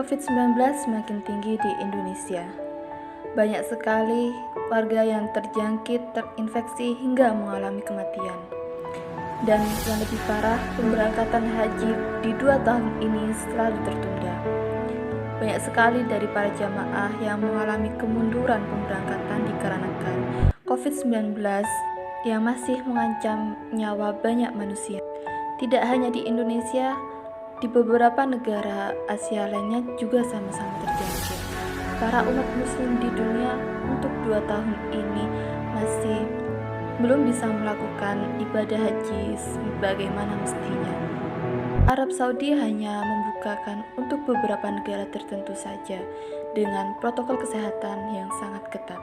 COVID-19 semakin tinggi di Indonesia. Banyak sekali warga yang terjangkit, terinfeksi hingga mengalami kematian. Dan yang lebih parah, pemberangkatan haji di 2 tahun ini selalu tertunda. Banyak sekali dari para jamaah yang mengalami kemunduran pemberangkatan dikarenakan COVID-19 yang masih mengancam nyawa banyak manusia. Tidak hanya di Indonesia, di beberapa negara Asia lainnya juga sama-sama terjangkit. Para umat muslim di dunia untuk 2 tahun ini masih belum bisa melakukan ibadah haji sebagaimana mestinya. Arab Saudi hanya membukakan untuk beberapa negara tertentu saja dengan protokol kesehatan yang sangat ketat.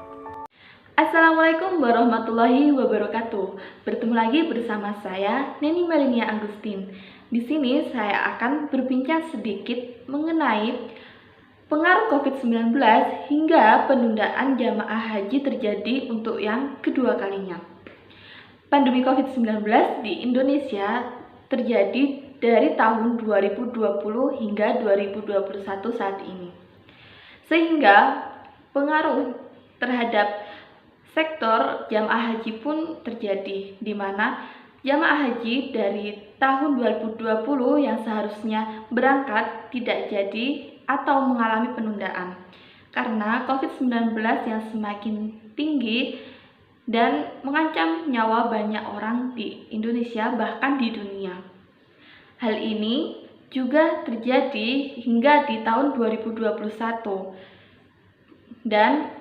Assalamualaikum warahmatullahi wabarakatuh. Bertemu lagi bersama saya, Neni Melinia Agustin. Di sini saya akan berbincang sedikit mengenai pengaruh COVID-19 hingga penundaan jamaah haji terjadi untuk yang kedua kalinya. Pandemi COVID-19 di Indonesia terjadi dari tahun 2020 hingga 2021 saat ini. Sehingga pengaruh terhadap sektor jamaah haji pun terjadi, di mana jamaah haji dari tahun 2020 yang seharusnya berangkat tidak jadi atau mengalami penundaan karena COVID-19 yang semakin tinggi dan mengancam nyawa banyak orang di Indonesia bahkan di dunia. Hal ini juga terjadi hingga di tahun 2021 dan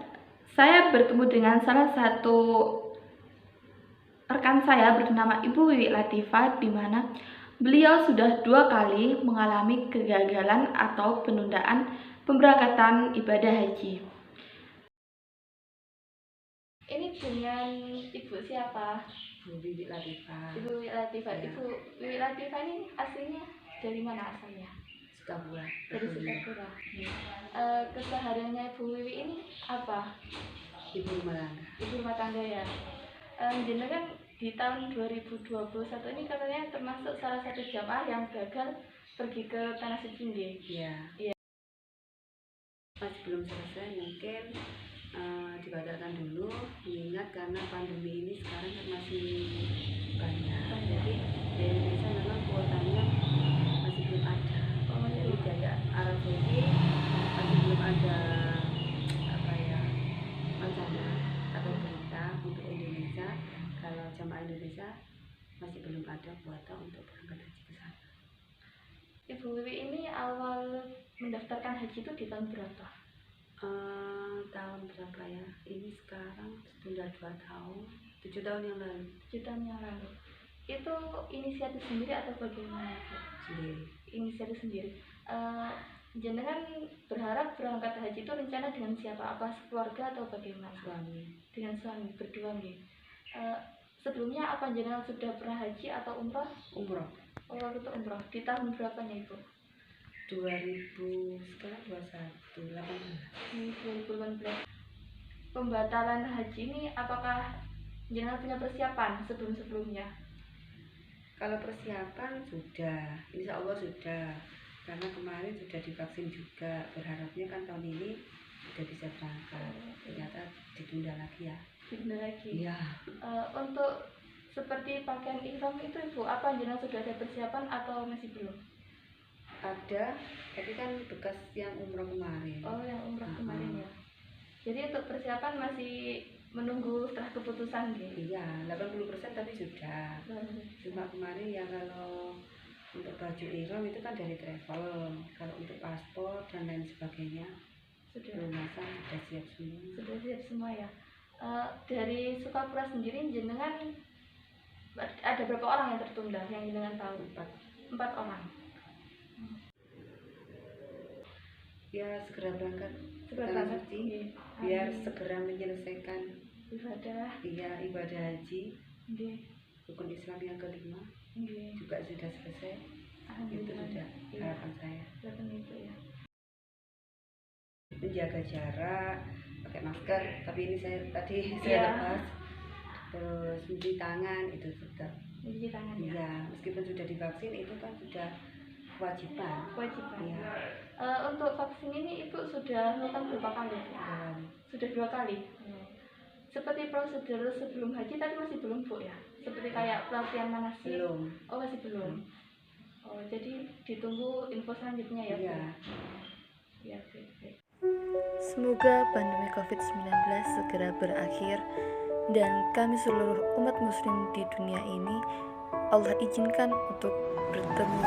saya bertemu dengan salah satu rekan saya bernama Ibu Wiwi Latifah, di mana beliau sudah 2 kali mengalami kegagalan atau penundaan pemberangkatan ibadah haji. Ini dengan Ibu siapa? Ibu Wiwi Latifah. Ibu Wiwi Latifah. Ya. Ibu Wiwi Latifah ini aslinya dari mana asalnya? Sukabura. Dari Sukabura. Kesehariannya Ibu Wiwi ini apa? Ibu rumah tangga. Ibu rumah tangga ya. Jenengan di tahun 2021 ini katanya termasuk salah satu jamaah yang gagal pergi ke Tanah Suci. Iya. Iya. Masih belum selesai, mungkin dibatalkan dulu, mengingat karena pandemi ini sekarang kan masih banyak. Jadi di Indonesia memang kuotanya masih belum ada. Jadi dari Arab Saudi masih belum ada rencana atau berita untuk Indonesia. Kalau jamaah Indonesia masih belum ada kuota untuk berangkat haji ke sana. Ibu Wiwi ini awal mendaftarkan haji itu di tahun berapa? Tahun berapa ya? Ini sekarang sudah 2 tahun, 7 tahun yang lalu. 7 tahun yang lalu. Itu inisiatif sendiri atau bagaimana? Sendiri. Inisiatif sendiri. Jenengan berharap berangkat haji itu rencana dengan siapa? Apa keluarga atau bagaimana? Suami. Dengan suami, berdua nih. Sebelumnya apa jenengan sudah pernah haji atau umroh? Umroh. Oh, waktu itu umroh. Di tahun berapanya Ibu? 2018. Di 2018. Pembatalan haji ini apakah jenengan punya persiapan sebelum-sebelumnya? Kalau persiapan sudah, insya Allah sudah. Karena kemarin sudah divaksin juga. Berharapnya kan tahun ini sudah bisa berangkat. Ternyata ditunda lagi ya. Ditunda lagi? Iya. Untuk seperti pakaian ihram itu Ibu, apa jenengan sudah ada persiapan atau masih belum? Ada, tapi kan bekas yang umroh kemarin. Oh, yang umroh kemarin ya. Jadi untuk persiapan masih menunggu setelah keputusan gitu? Iya, 80% tadi sudah. Cuma kemarin ya kalau untuk baju ihram itu kan dari travel. Kalau untuk paspor dan lain sebagainya sudah pelunasan sudah siap semua. Sudah siap semua ya. Dari Sukabura sendiri jenengan ada berapa orang yang tertunda yang jenengan tahu? 4 orang. Ya segera berangkat Segera suci, biar segera menyelesaikan ibadah haji. Rukun Islam yang kelima juga sudah selesai. Itu sudah harapan saya. Itu ya. Menjaga jarak, pakai masker, tapi ini saya lepas. Terus mencuci tangan itu tetap. Mencuci tangan ya. Iya, meskipun sudah divaksin itu kan sudah kewajiban. Kewajiban. Iya. Untuk vaksin ini Ibu sudah melakukan berapa kali? Sudah 2 kali. Seperti prosedur sebelum haji tadi masih belum Bu ya? Seperti kayak pelatihan manasik? Belum. Oh masih belum. Oh jadi ditunggu info selanjutnya ya Bu? Iya. Ya, baik. Semoga pandemi COVID-19 segera berakhir dan kami seluruh umat muslim di dunia ini Allah izinkan untuk bertemu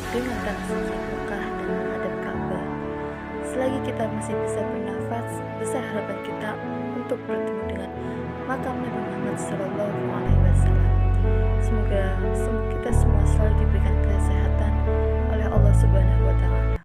dengan tanah suci Mekah dan menghadap Ka'bah. Selagi kita masih bisa bernafas, besar harapan kita untuk bertemu dengan makam Nabi Muhammad SAW. Semoga kita semua selalu diberikan kesehatan oleh Allah Subhanahu wa Ta'ala.